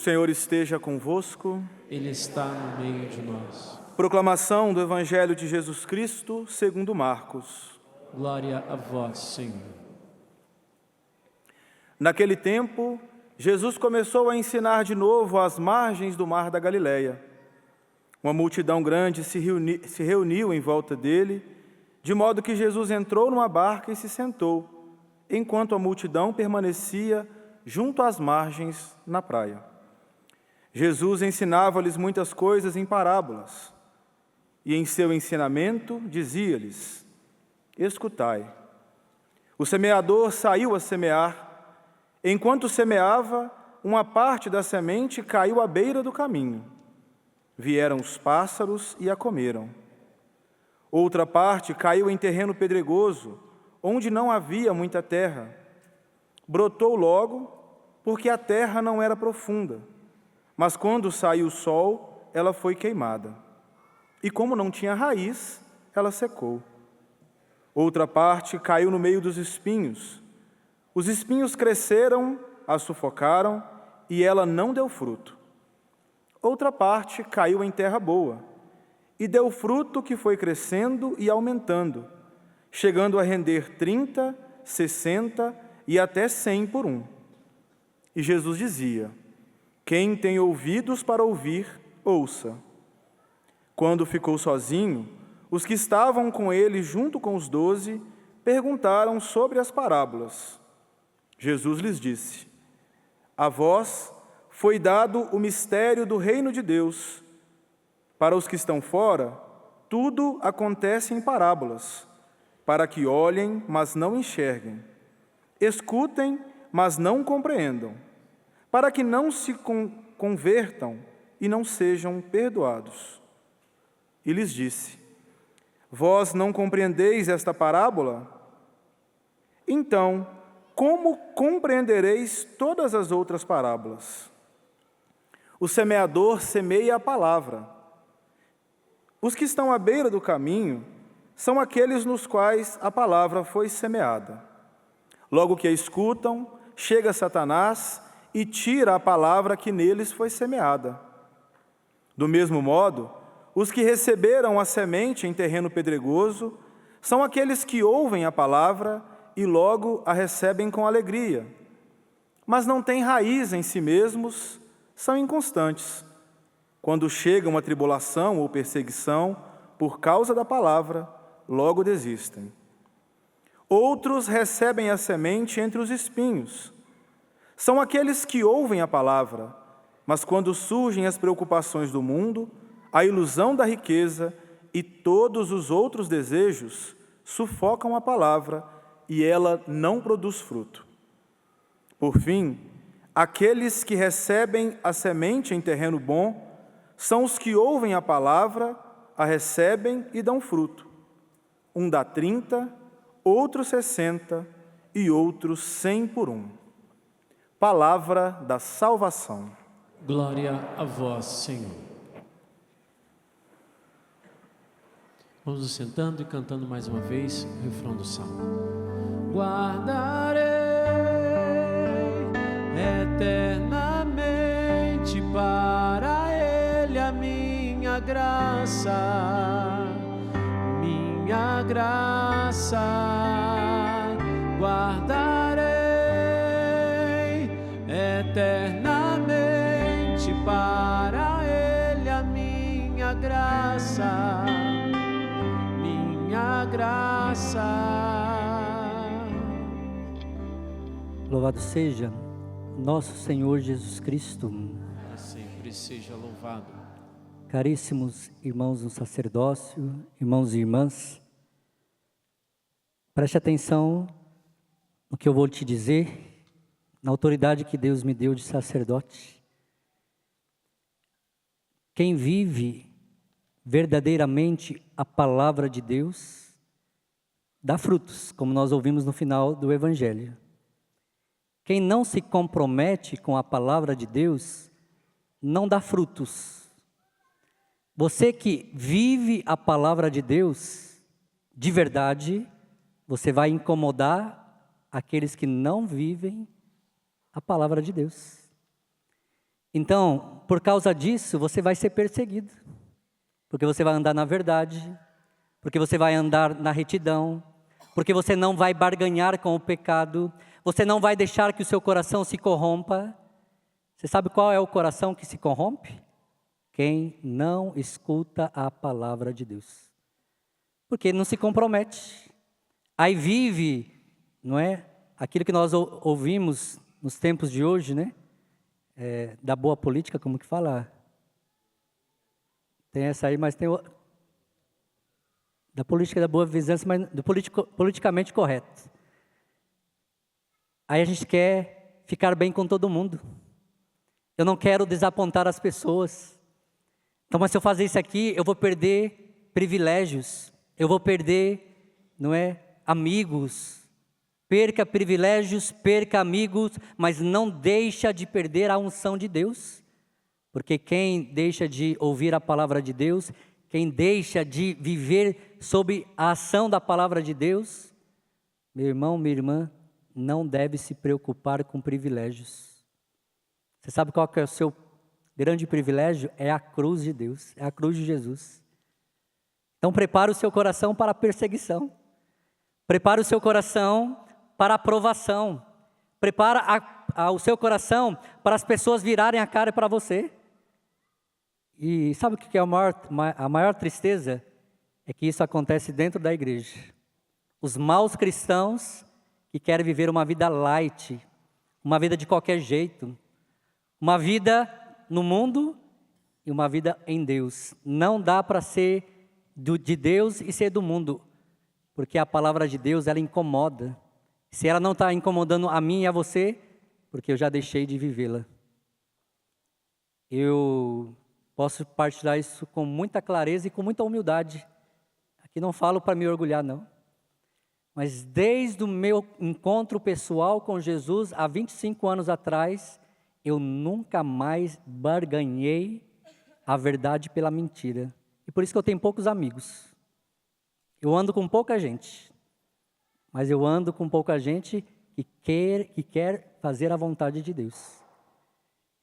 Senhor esteja convosco. Ele está no meio de nós. Proclamação do Evangelho de Jesus Cristo segundo Marcos. Glória a vós, Senhor. Naquele tempo, Jesus começou a ensinar de novo às margens do mar da Galileia. Uma multidão grande se reuniu em volta dele, de modo que Jesus entrou numa barca e se sentou, enquanto a multidão permanecia junto às margens na praia. Jesus ensinava-lhes muitas coisas em parábolas, e em seu ensinamento dizia-lhes: escutai. O semeador saiu a semear. Enquanto semeava, uma parte da semente caiu à beira do caminho. Vieram os pássaros e a comeram. Outra parte caiu em terreno pedregoso, onde não havia muita terra. Brotou logo, porque a terra não era profunda. Mas quando saiu o sol, ela foi queimada. E como não tinha raiz, ela secou. Outra parte caiu no meio dos espinhos. Os espinhos cresceram, a sufocaram, e ela não deu fruto. Outra parte caiu em terra boa, e deu fruto que foi crescendo e aumentando, chegando a render 30, 60 e até 100 por um. E Jesus dizia: quem tem ouvidos para ouvir, ouça. Quando ficou sozinho, os que estavam com ele junto com os 12 perguntaram sobre as parábolas. Jesus lhes disse: a vós foi dado o mistério do reino de Deus. Para os que estão fora, tudo acontece em parábolas, para que olhem, mas não enxerguem, escutem, mas não compreendam, para que não se convertam e não sejam perdoados. E lhes disse: vós não compreendeis esta parábola? Então, como compreendereis todas as outras parábolas? O semeador semeia a palavra. Os que estão à beira do caminho são aqueles nos quais a palavra foi semeada. Logo que a escutam, chega Satanás e tira a palavra que neles foi semeada. Do mesmo modo, os que receberam a semente em terreno pedregoso são aqueles que ouvem a palavra e logo a recebem com alegria, mas não têm raiz em si mesmos, são inconstantes. Quando chega uma tribulação ou perseguição por causa da palavra, logo desistem. Outros recebem a semente entre os espinhos. São aqueles que ouvem a palavra, mas quando surgem as preocupações do mundo, a ilusão da riqueza e todos os outros desejos sufocam a palavra e ela não produz fruto. Por fim, aqueles que recebem a semente em terreno bom são os que ouvem a palavra, a recebem e dão fruto. Um dá 30, outro 60 e outro 100 por um. Palavra da salvação. Glória a vós, Senhor. Vamos nos sentando e cantando mais uma vez o refrão do salmo. Guardarei eternamente para Ele a minha graça, guardarei eternamente para Ele a minha graça, Louvado seja nosso Senhor Jesus Cristo. Para sempre seja louvado. Caríssimos irmãos no sacerdócio, irmãos e irmãs, preste atenção no que eu vou te dizer, na autoridade que Deus me deu de sacerdote. Quem vive verdadeiramente a palavra de Deus dá frutos, como nós ouvimos no final do Evangelho. Quem não se compromete com a palavra de Deus não dá frutos. Você que vive a palavra de Deus de verdade, você vai incomodar aqueles que não vivem a palavra de Deus. Então, por causa disso, você vai ser perseguido. Porque você vai andar na verdade, porque você vai andar na retidão, porque você não vai barganhar com o pecado, você não vai deixar que o seu coração se corrompa. Você sabe qual é o coração que se corrompe? Quem não escuta a palavra de Deus. Porque não se compromete. Aí vive, não é? Aquilo que nós ouvimos nos tempos de hoje, né? Da boa política, como que fala? Tem essa aí, mas tem da política da boa vizinhança, mas do politicamente correto. Aí a gente quer ficar bem com todo mundo. Eu não quero desapontar as pessoas. Então, mas se eu fazer isso aqui, eu vou perder privilégios. Eu vou perder, não é, amigos. Perca privilégios, perca amigos, mas não deixa de perder a unção de Deus. Porque quem deixa de ouvir a palavra de Deus, quem deixa de viver sob a ação da palavra de Deus, meu irmão, minha irmã, não deve se preocupar com privilégios. Você sabe qual que é o seu grande privilégio? É a cruz de Deus, é a cruz de Jesus. Então prepare o seu coração para a perseguição. Prepare o seu coração para a aprovação. Prepara o seu coração para as pessoas virarem a cara para você. E sabe o que é a maior tristeza? É que isso acontece dentro da igreja. Os maus cristãos que querem viver uma vida light, uma vida de qualquer jeito, uma vida no mundo e uma vida em Deus. Não dá para ser de Deus e ser do mundo, porque a palavra de Deus, ela incomoda. Se ela não está incomodando a mim e a você, porque eu já deixei de vivê-la. Eu posso partilhar isso com muita clareza e com muita humildade. Aqui não falo para me orgulhar, não. Mas desde o meu encontro pessoal com Jesus, há 25 anos atrás, eu nunca mais barganhei a verdade pela mentira. E por isso que eu tenho poucos amigos. Eu ando com pouca gente. Mas eu ando com pouca gente que quer fazer a vontade de Deus.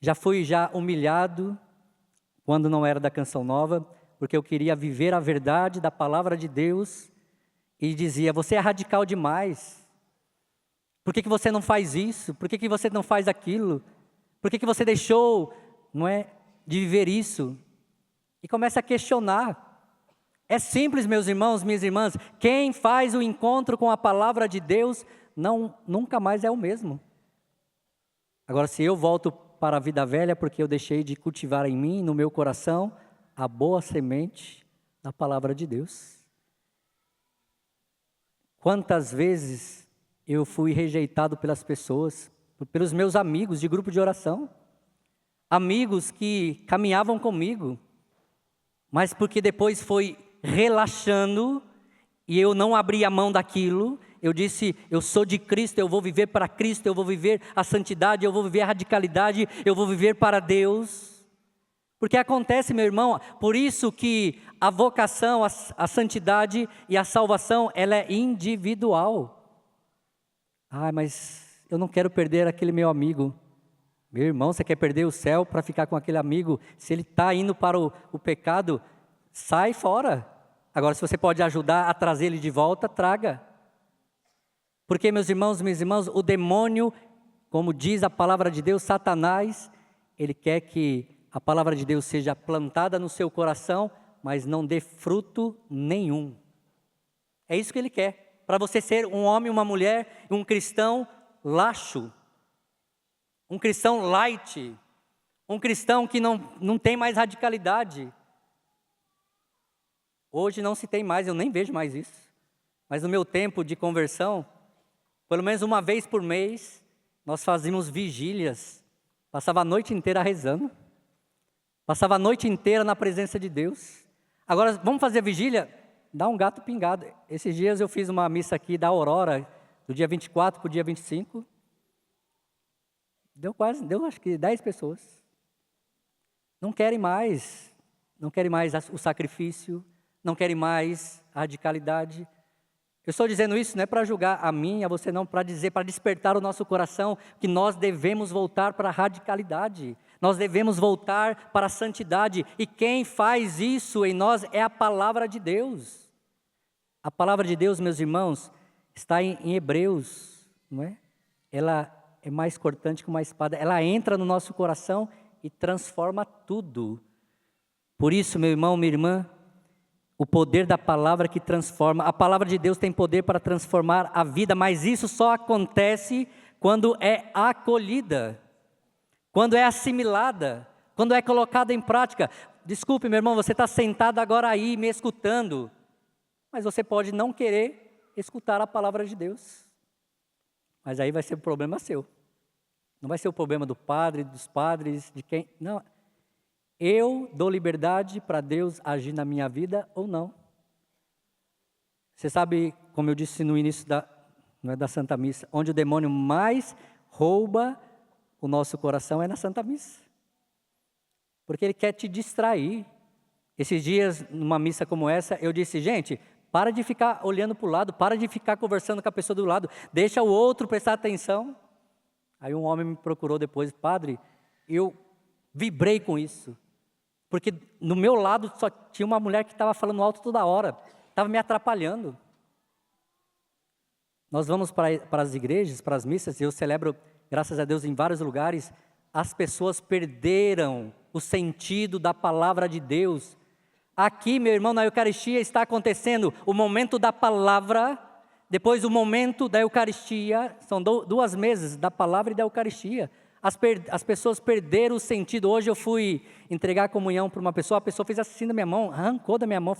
Já fui humilhado, quando não era da Canção Nova, porque eu queria viver a verdade da palavra de Deus, e dizia, você é radical demais, por que você não faz isso, por que você não faz aquilo, por que você deixou, não é, de viver isso, e começa a questionar. É simples, meus irmãos, minhas irmãs, quem faz o encontro com a palavra de Deus, nunca mais é o mesmo. Agora, se eu volto para a vida velha, porque eu deixei de cultivar em mim, no meu coração, a boa semente da palavra de Deus. Quantas vezes eu fui rejeitado pelas pessoas, pelos meus amigos de grupo de oração, amigos que caminhavam comigo, mas porque depois foi relaxando e eu não abri a mão daquilo, eu disse, eu sou de Cristo, eu vou viver para Cristo, eu vou viver a santidade, eu vou viver a radicalidade, eu vou viver para Deus. Porque acontece, meu irmão, por isso que a vocação, a santidade e a salvação, ela é individual. Mas eu não quero perder aquele meu amigo. Meu irmão, você quer perder o céu para ficar com aquele amigo? Se ele está indo para o pecado, sai fora. Agora, se você pode ajudar a trazer ele de volta, traga. Porque, meus irmãos, minhas irmãs, o demônio, como diz a palavra de Deus, Satanás, ele quer que a palavra de Deus seja plantada no seu coração, mas não dê fruto nenhum. É isso que ele quer. Para você ser um homem, uma mulher, um cristão laxo, um cristão light, um cristão que não tem mais radicalidade. Hoje não se tem mais, eu nem vejo mais isso. Mas no meu tempo de conversão, pelo menos uma vez por mês, nós fazíamos vigílias. Passava a noite inteira rezando. Passava a noite inteira na presença de Deus. Agora, vamos fazer a vigília? Dá um gato pingado. Esses dias eu fiz uma missa aqui da Aurora, do dia 24 para o dia 25. Deu acho que 10 pessoas. Não querem mais o sacrifício, não querem mais a radicalidade. Eu estou dizendo isso não é para julgar a mim, a você não, para dizer, para despertar o nosso coração que nós devemos voltar para a radicalidade. Nós devemos voltar para a santidade. E quem faz isso em nós é a palavra de Deus. A palavra de Deus, meus irmãos, está em Hebreus, não é? Ela é mais cortante que uma espada. Ela entra no nosso coração e transforma tudo. Por isso, meu irmão, minha irmã, o poder da palavra que transforma. A palavra de Deus tem poder para transformar a vida, mas isso só acontece quando é acolhida, quando é assimilada, quando é colocada em prática. Desculpe, meu irmão, você está sentado agora aí me escutando, mas você pode não querer escutar a palavra de Deus. Mas aí vai ser um problema seu. Não vai ser o problema do padre, dos padres, de quem. Não. Eu dou liberdade para Deus agir na minha vida ou não. Você sabe, como eu disse no início da Santa Missa, onde o demônio mais rouba o nosso coração é na Santa Missa. Porque ele quer te distrair. Esses dias, numa missa como essa, eu disse, gente, para de ficar olhando para o lado, para de ficar conversando com a pessoa do lado, deixa o outro prestar atenção. Aí um homem me procurou depois, padre, eu vibrei com isso. Porque no meu lado só tinha uma mulher que estava falando alto toda hora, estava me atrapalhando. Nós vamos para as igrejas, para as missas, e eu celebro, graças a Deus, em vários lugares, as pessoas perderam o sentido da palavra de Deus. Aqui, meu irmão, na Eucaristia está acontecendo o momento da palavra, depois o momento da Eucaristia, são 2 meses da palavra e da Eucaristia. As pessoas perderam o sentido. Hoje eu fui entregar a comunhão para uma pessoa, a pessoa fez assim na minha mão, arrancou da minha mão,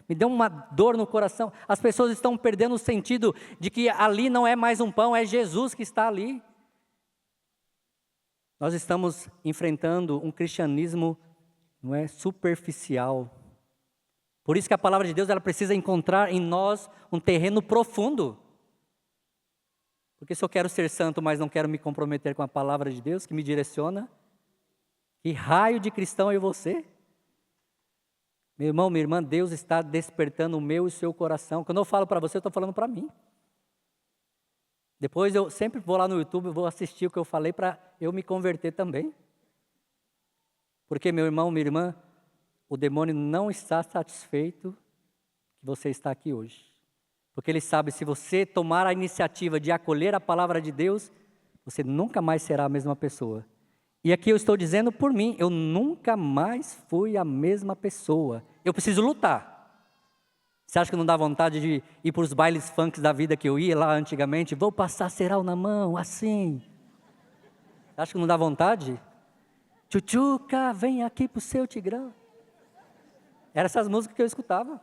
me deu uma dor no coração. As pessoas estão perdendo o sentido de que ali não é mais um pão, é Jesus que está ali. Nós estamos enfrentando um cristianismo, não é, superficial. Por isso que a palavra de Deus ela precisa encontrar em nós um terreno profundo. Porque se eu quero ser santo, mas não quero me comprometer com a palavra de Deus, que me direciona, que raio de cristão é você? Meu irmão, minha irmã, Deus está despertando o meu e o seu coração. Quando eu falo para você, eu estou falando para mim. Depois eu sempre vou lá no YouTube, vou assistir o que eu falei para eu me converter também. Porque, meu irmão, minha irmã, o demônio não está satisfeito que você está aqui hoje. Porque ele sabe, se você tomar a iniciativa de acolher a palavra de Deus, você nunca mais será a mesma pessoa. E aqui eu estou dizendo por mim, eu nunca mais fui a mesma pessoa. Eu preciso lutar. Você acha que não dá vontade de ir para os bailes funks da vida que eu ia lá antigamente? Vou passar cereal na mão, assim. Você acha que não dá vontade? Tchutchuca, vem aqui pro seu tigrão. Eram essas músicas que eu escutava.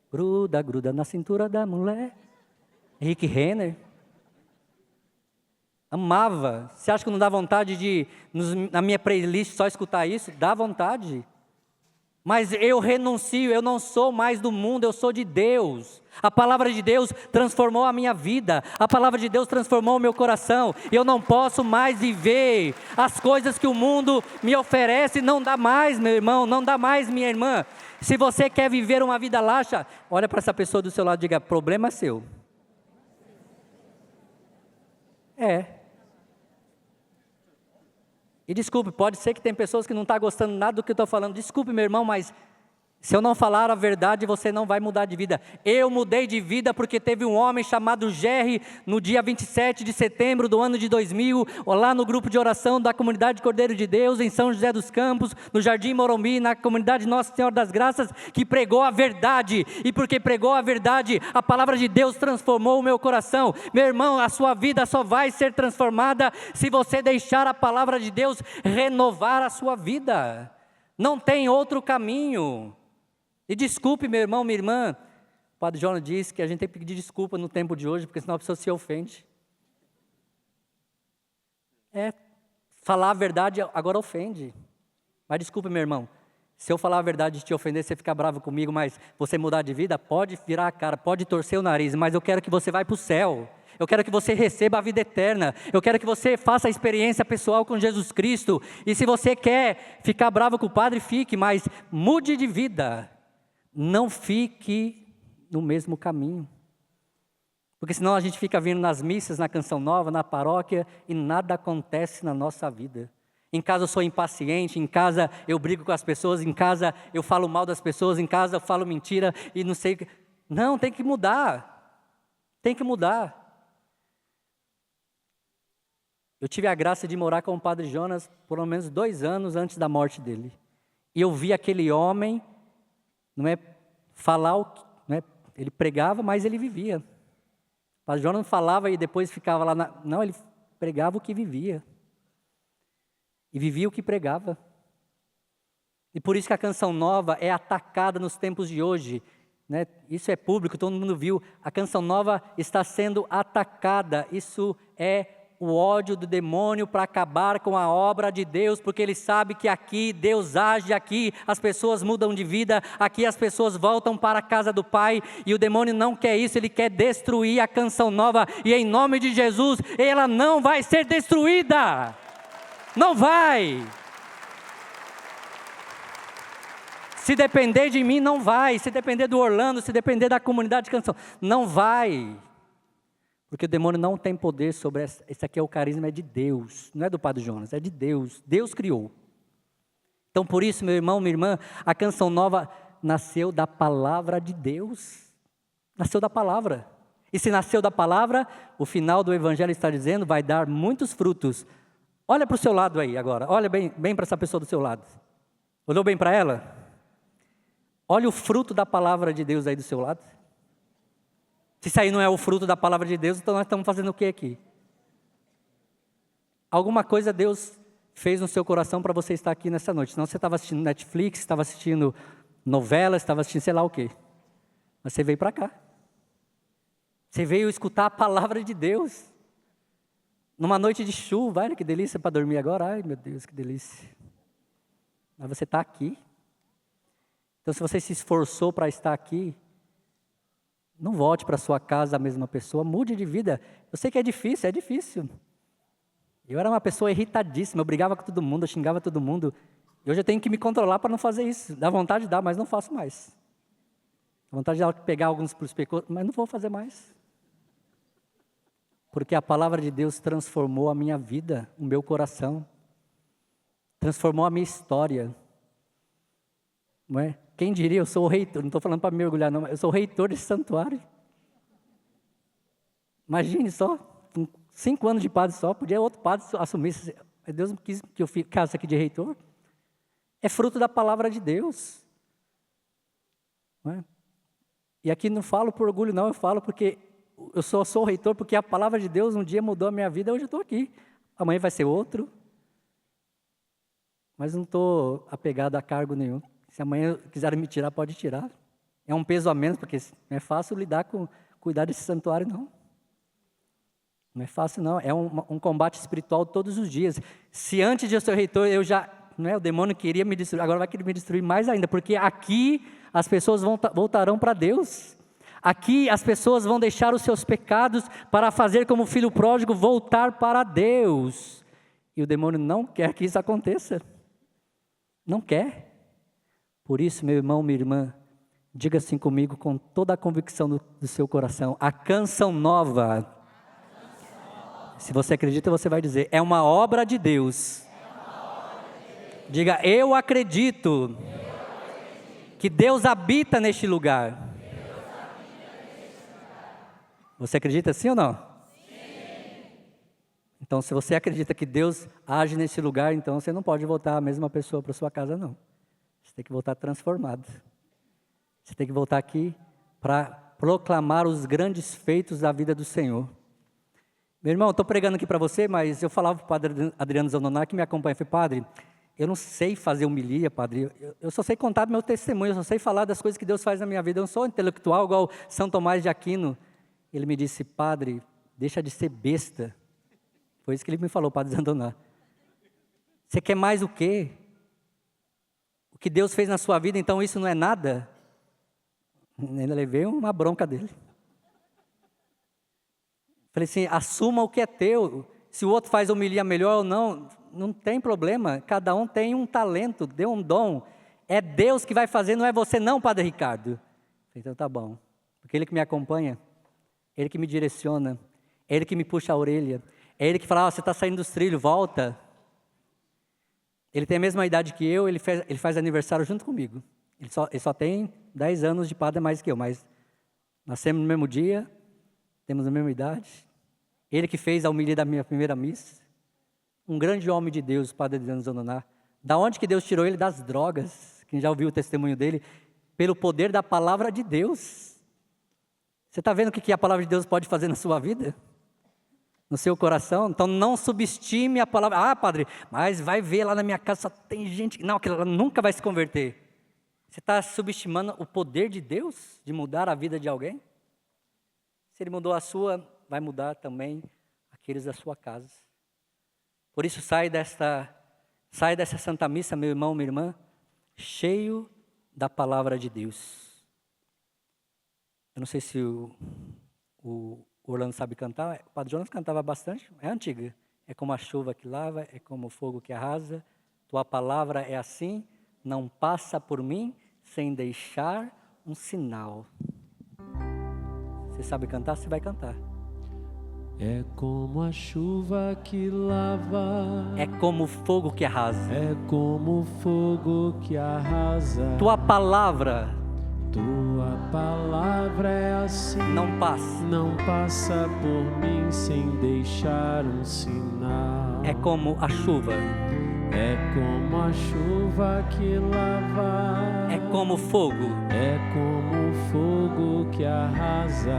Gruda, gruda na cintura da mulher. Rick Renner. Amava. Você acha que não dá vontade de, na minha playlist, só escutar isso? Dá vontade. Mas eu renuncio, eu não sou mais do mundo, eu sou de Deus. A palavra de Deus transformou a minha vida. A palavra de Deus transformou o meu coração. Eu não posso mais viver as coisas que o mundo me oferece. Não dá mais, meu irmão, não dá mais, minha irmã. Se você quer viver uma vida laxa, olha para essa pessoa do seu lado e diga, problema seu. E desculpe, pode ser que tem pessoas que não estão gostando nada do que eu estou falando. Desculpe, meu irmão, mas se eu não falar a verdade, você não vai mudar de vida. Eu mudei de vida porque teve um homem chamado Jerry, no dia 27 de setembro do ano de 2000, lá no grupo de oração da comunidade Cordeiro de Deus, em São José dos Campos, no Jardim Morumbi, na comunidade Nossa Senhora das Graças, que pregou a verdade. E porque pregou a verdade, a palavra de Deus transformou o meu coração. Meu irmão, a sua vida só vai ser transformada se você deixar a palavra de Deus renovar a sua vida. Não tem outro caminho. E desculpe, meu irmão, minha irmã, o Padre Jonas disse que a gente tem que pedir desculpa no tempo de hoje, porque senão a pessoa se ofende. Falar a verdade agora ofende. Mas desculpe, meu irmão, se eu falar a verdade e te ofender, você ficar bravo comigo, mas você mudar de vida, pode virar a cara, pode torcer o nariz, mas eu quero que você vá para o céu. Eu quero que você receba a vida eterna. Eu quero que você faça a experiência pessoal com Jesus Cristo. E se você quer ficar bravo com o padre, fique, mas mude de vida. Não fique no mesmo caminho. Porque senão a gente fica vindo nas missas, na Canção Nova, na paróquia, e nada acontece na nossa vida. Em casa eu sou impaciente, em casa eu brigo com as pessoas, em casa eu falo mal das pessoas, em casa eu falo mentira e não sei o que. Não, tem que mudar. Tem que mudar. Eu tive a graça de morar com o Padre Jonas por pelo menos 2 anos antes da morte dele. E eu vi aquele homem, não é falar, não é, ele pregava, mas ele vivia. O Padre Jonas não falava e depois ficava lá. Não, ele pregava o que vivia. E vivia o que pregava. E por isso que a Canção Nova é atacada nos tempos de hoje. Né? Isso é público, todo mundo viu. A Canção Nova está sendo atacada. Isso é o ódio do demônio para acabar com a obra de Deus, porque ele sabe que aqui Deus age, aqui as pessoas mudam de vida, aqui as pessoas voltam para a casa do Pai, e o demônio não quer isso, ele quer destruir a Canção Nova, e em nome de Jesus, ela não vai ser destruída. Não vai. Se depender de mim, não vai. Se depender do Orlando, se depender da comunidade de canção, não vai. Porque o demônio não tem poder sobre essa. Esse aqui é o carisma, é de Deus. Não é do Padre Jonas, é de Deus. Deus criou. Então, por isso, meu irmão, minha irmã, a Canção Nova nasceu da palavra de Deus. Nasceu da palavra. E se nasceu da palavra, o final do Evangelho está dizendo, vai dar muitos frutos. Olha para o seu lado aí agora. Olha bem para essa pessoa do seu lado. Olhou bem para ela? Olha o fruto da palavra de Deus aí do seu lado. Se isso aí não é o fruto da palavra de Deus, então nós estamos fazendo o que aqui? Alguma coisa Deus fez no seu coração para você estar aqui nessa noite. Senão você estava assistindo Netflix, estava assistindo novela, estava assistindo sei lá o quê. Mas você veio para cá. Você veio escutar a palavra de Deus. Numa noite de chuva, olha que delícia para dormir agora. Ai, meu Deus, que delícia. Mas você está aqui. Então, se você se esforçou para estar aqui, não volte para sua casa a mesma pessoa, mude de vida. Eu sei que é difícil, é difícil. Eu era uma pessoa irritadíssima, eu brigava com todo mundo, eu xingava todo mundo. E hoje eu tenho que me controlar para não fazer isso. Dá vontade de dar, mas não faço mais. Dá vontade de pegar alguns para os pecados, mas não vou fazer mais. Porque a palavra de Deus transformou a minha vida, o meu coração. Transformou a minha história. Não é? Quem diria, eu sou o reitor, não estou falando para me orgulhar não, eu sou o reitor desse santuário. Imagine só, com 5 anos de padre só, podia outro padre assumir. Deus quis que eu ficasse aqui de reitor. É fruto da palavra de Deus. Não é? E aqui não falo por orgulho não, eu falo porque eu só sou o reitor, porque a palavra de Deus um dia mudou a minha vida, hoje eu estou aqui. Amanhã vai ser outro. Mas não estou apegado a cargo nenhum. Se amanhã quiserem me tirar, pode tirar. É um peso a menos, porque não é fácil cuidar desse santuário, não. Não é fácil, não. É um combate espiritual todos os dias. Se antes de eu ser reitor, eu já... Não é, o demônio queria me destruir, agora vai querer me destruir mais ainda, porque aqui as pessoas voltarão para Deus. Aqui as pessoas vão deixar os seus pecados para fazer como o filho pródigo, voltar para Deus. E o demônio não quer que isso aconteça. Não quer. Por isso, meu irmão, minha irmã, diga assim comigo com toda a convicção do seu coração. A Canção Nova, se você acredita, você vai dizer, é uma obra de Deus. Diga, eu acredito que Deus habita neste lugar. Você acredita sim ou não? Sim. Então, se você acredita que Deus age nesse lugar, então você não pode voltar a mesma pessoa para sua casa, não. Você tem que voltar transformado. Você tem que voltar aqui para proclamar os grandes feitos da vida do Senhor. Meu irmão, estou pregando aqui para você, mas eu falava para o padre Adriano Zandoná, que me acompanha, eu falei, padre, eu não sei fazer homilia, padre, eu só sei contar meu testemunho, eu só sei falar das coisas que Deus faz na minha vida, eu não sou intelectual igual São Tomás de Aquino. Ele me disse, padre, deixa de ser besta. Foi isso que ele me falou, padre Zandoná. Você quer mais o quê? O que Deus fez na sua vida, então isso não é nada? Ainda levei uma bronca dele. Falei assim, assuma o que é teu. Se o outro faz homilia melhor ou não, não tem problema. Cada um tem um talento, deu um dom. É Deus que vai fazer, não é você não, padre Ricardo. Então tá bom. Porque Ele que me acompanha, Ele que me direciona, é Ele que me puxa a orelha, é Ele que fala, você está saindo dos trilhos, volta. Ele tem a mesma idade que eu, ele faz aniversário junto comigo. Ele só tem 10 anos de padre a mais que eu, mas nascemos no mesmo dia, temos a mesma idade. Ele que fez a homilia da minha primeira missa. Um grande homem de Deus, o padre Adriano Zanoná. Da onde que Deus tirou ele? Das drogas. Quem já ouviu o testemunho dele? Pelo poder da palavra de Deus. Você está vendo o que a palavra de Deus pode fazer na sua vida? No seu coração? Então não subestime a palavra. Ah, padre, mas vai ver lá na minha casa, só tem gente... Não, aquela nunca vai se converter. Você está subestimando o poder de Deus de mudar a vida de alguém? Se Ele mudou a sua, vai mudar também aqueles da sua casa. Por isso sai dessa Santa Missa, meu irmão, minha irmã, cheio da palavra de Deus. Eu não sei se o Orlando sabe cantar, o Padre Jonas cantava bastante, é antiga. É como a chuva que lava, é como o fogo que arrasa. Tua palavra é assim, não passa por mim sem deixar um sinal. Você sabe cantar? Você vai cantar. É como a chuva que lava. É como o fogo que arrasa. É como o fogo que arrasa. Tua palavra é assim. Não passa. Não passa por mim sem deixar um sinal. É como a chuva. É como a chuva que lava. É como o fogo. É como o fogo que arrasa.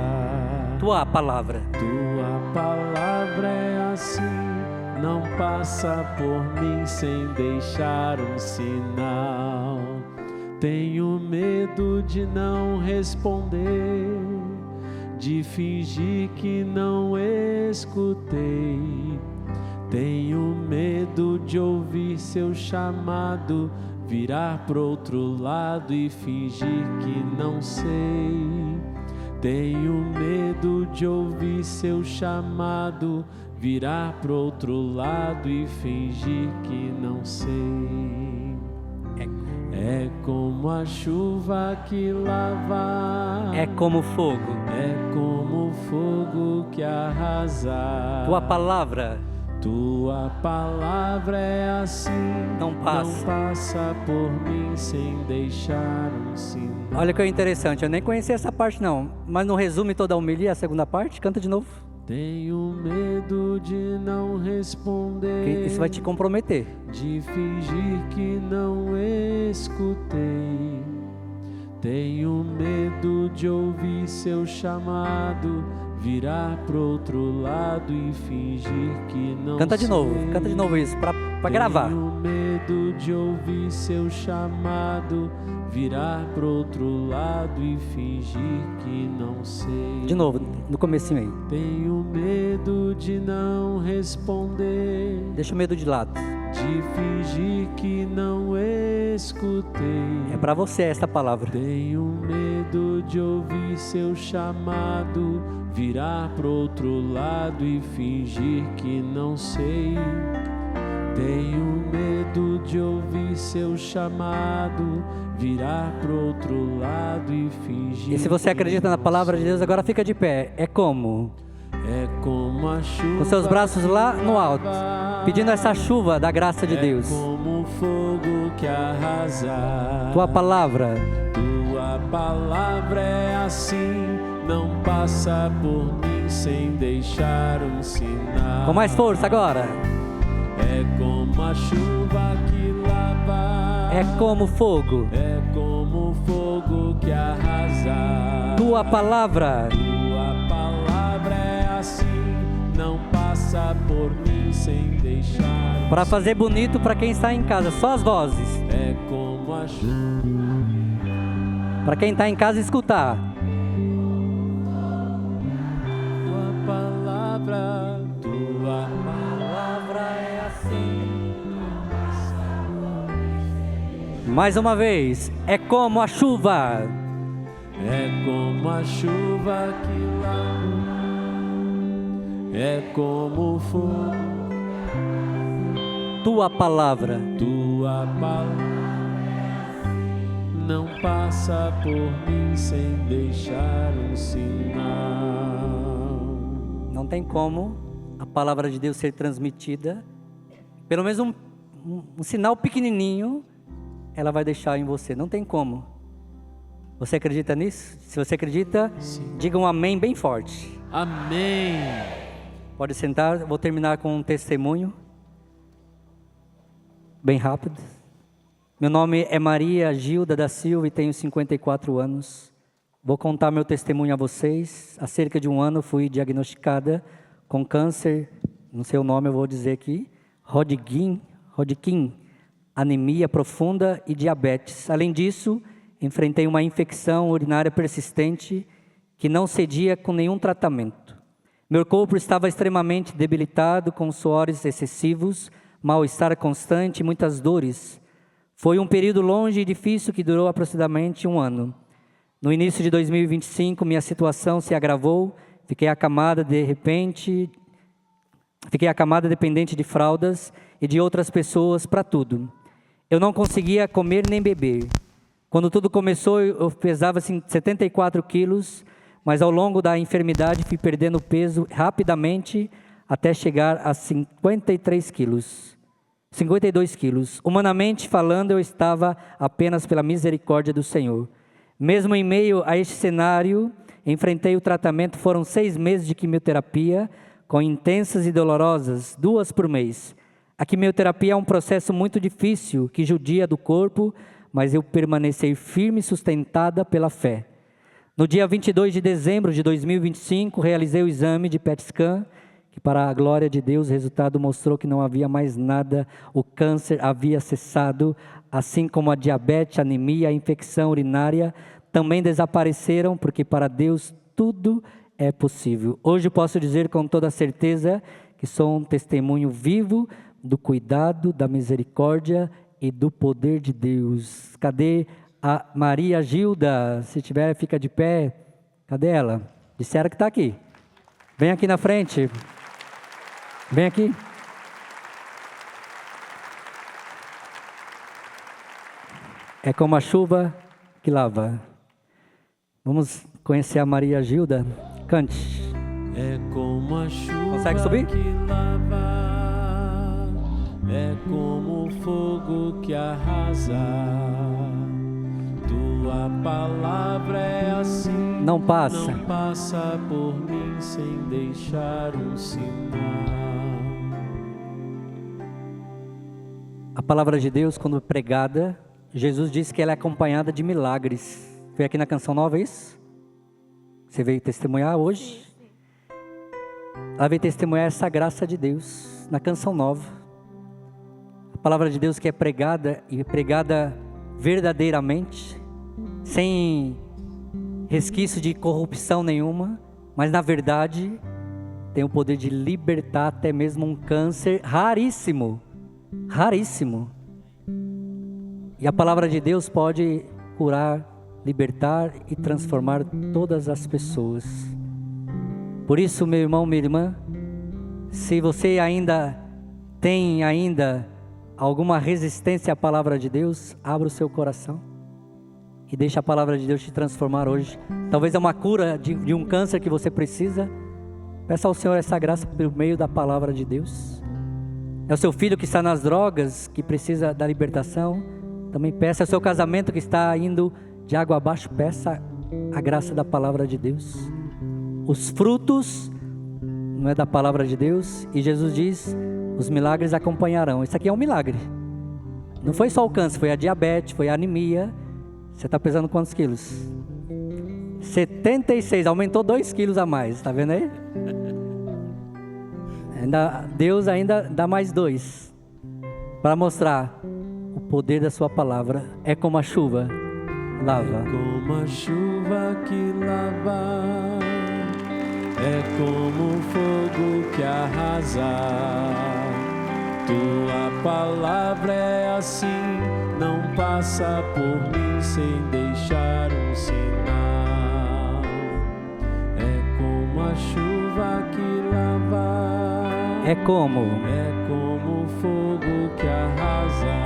Tua palavra é assim, não passa por mim sem deixar um sinal. Tenho medo de não responder, de fingir que não escutei. Tenho medo de ouvir seu chamado, virar pro outro lado e fingir que não sei. Tenho medo de ouvir seu chamado, virar pro outro lado e fingir que não sei. É como a chuva que lava. é como fogo. É como o fogo que arrasa. Tua palavra é assim, não passa por mim sem deixar um sinal. Olha que é interessante, eu nem conhecia essa parte não, mas no resumo toda a homilia, a segunda parte, canta de novo. Tenho medo de não responder, Isso vai te comprometer. de fingir que não escutei. Tenho medo de ouvir seu chamado, virar pro outro lado e fingir que não Canta de sei. novo isso, pra gravar. Tenho medo de ouvir seu chamado, virar pro outro lado e fingir que não sei. De novo, no comecinho aí. Tenho medo de não responder, Deixa o medo de lado. de fingir que não escutei. É pra você esta palavra. Tenho medo de ouvir seu chamado, virar pro outro lado e fingir que não sei. Tenho medo de ouvir seu chamado, virar pro outro lado e fingir. E se você acredita na palavra de Deus, agora fica de pé. É como a chuva com seus braços lá no alto, pedindo essa chuva da graça de Deus. como o fogo que arrasa. Tua palavra é assim, não passa por mim sem deixar um sinal. com mais força agora. É como a chuva que lava. É como fogo. É como o fogo que arrasa. Tua palavra é assim, não passa por mim sem deixar. para fazer bonito para quem está em casa, só as vozes. É como a chuva. Para quem está em casa escutar. Tua palavra é assim. Mais uma vez, é como a chuva. É como a chuva que lava. É como o fogo. Tua palavra não passa por mim sem deixar um sinal. Não tem como a palavra de Deus ser transmitida, pelo menos um sinal pequenininho, ela vai deixar em você. Não tem como. Você acredita nisso? Se você acredita, diga um amém bem forte. Amém. Pode sentar, vou terminar com um testemunho. Bem rápido. Meu nome é Maria Gilda da Silva e tenho 54 anos. Vou contar meu testemunho a vocês. Há cerca de um ano fui diagnosticada com câncer, não sei o nome, eu vou dizer aqui, Hodgkin, anemia profunda e diabetes. Além disso, enfrentei uma infecção urinária persistente que não cedia com nenhum tratamento. Meu corpo estava extremamente debilitado, com suores excessivos, mal-estar constante e muitas dores. Foi um período longo e difícil que durou aproximadamente um ano. No início de 2025, minha situação se agravou, fiquei acamada dependente de fraldas e de outras pessoas para tudo. Eu não conseguia comer nem beber. Quando tudo começou, eu pesava 74 quilos, mas ao longo da enfermidade fui perdendo peso rapidamente até chegar a 52 quilos. Humanamente falando, eu estava apenas pela misericórdia do Senhor. Mesmo em meio a este cenário, enfrentei o tratamento, foram 6 meses de quimioterapia, com intensas e dolorosas, 2 por mês. A quimioterapia é um processo muito difícil, que judia do corpo, mas eu permaneci firme e sustentada pela fé. No dia 22 de dezembro de 2025, realizei o exame de PET scan, que para a glória de Deus, o resultado mostrou que não havia mais nada, o câncer havia cessado, assim como a diabetes, a anemia, a infecção urinária também desapareceram, porque para Deus tudo é possível. Hoje posso dizer com toda certeza que sou um testemunho vivo do cuidado, da misericórdia e do poder de Deus. Cadê a Maria Gilda? Se tiver, fica de pé. Cadê ela? Disseram que está aqui. Vem aqui na frente. Vem aqui. É como a chuva que lava. Vamos conhecer a Maria Gilda. Cante. É como a chuva Consegue subir? que lava, é como o fogo que arrasa. Tua palavra é assim, Não passa. não passa por mim sem deixar um sinal. A palavra de Deus, quando pregada, Jesus disse que ela é acompanhada de milagres. Foi aqui na Canção Nova, é isso? Você veio testemunhar hoje? Ela veio testemunhar essa graça de Deus na Canção Nova. A palavra de Deus que é pregada e pregada verdadeiramente, sem resquício de corrupção nenhuma, mas na verdade tem o poder de libertar até mesmo um câncer raríssimo. Raríssimo. E a palavra de Deus pode curar, libertar e transformar todas as pessoas. Por isso, meu irmão, minha irmã, se você ainda tem alguma resistência à palavra de Deus, abra o seu coração e deixe a palavra de Deus te transformar hoje. Talvez é uma cura de um câncer que você precisa. Peça ao Senhor essa graça por meio da palavra de Deus. É o seu filho que está nas drogas, que precisa da libertação. Também peça. É o seu casamento que está indo de água abaixo. Peça a graça da palavra de Deus. Os frutos não é da palavra de Deus. E Jesus diz, os milagres acompanharão. Isso aqui é um milagre. Não foi só o câncer, foi a diabetes, foi a anemia. Você está pesando quantos quilos? 76, aumentou 2 quilos a mais. Está vendo aí? Deus ainda dá mais 2 para mostrar o poder da sua palavra. É como a chuva lava. É como a chuva que lava, é como o fogo que arrasa. Tua palavra é assim, não passa por mim sem deixar um sinal. É como a chuva que lava. É como o fogo que arrasa.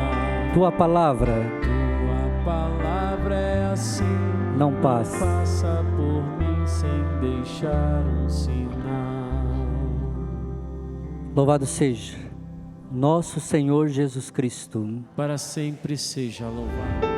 tua palavra É assim, não passa. passa por mim sem deixar um sinal. Louvado seja nosso Senhor Jesus Cristo. para sempre seja louvado.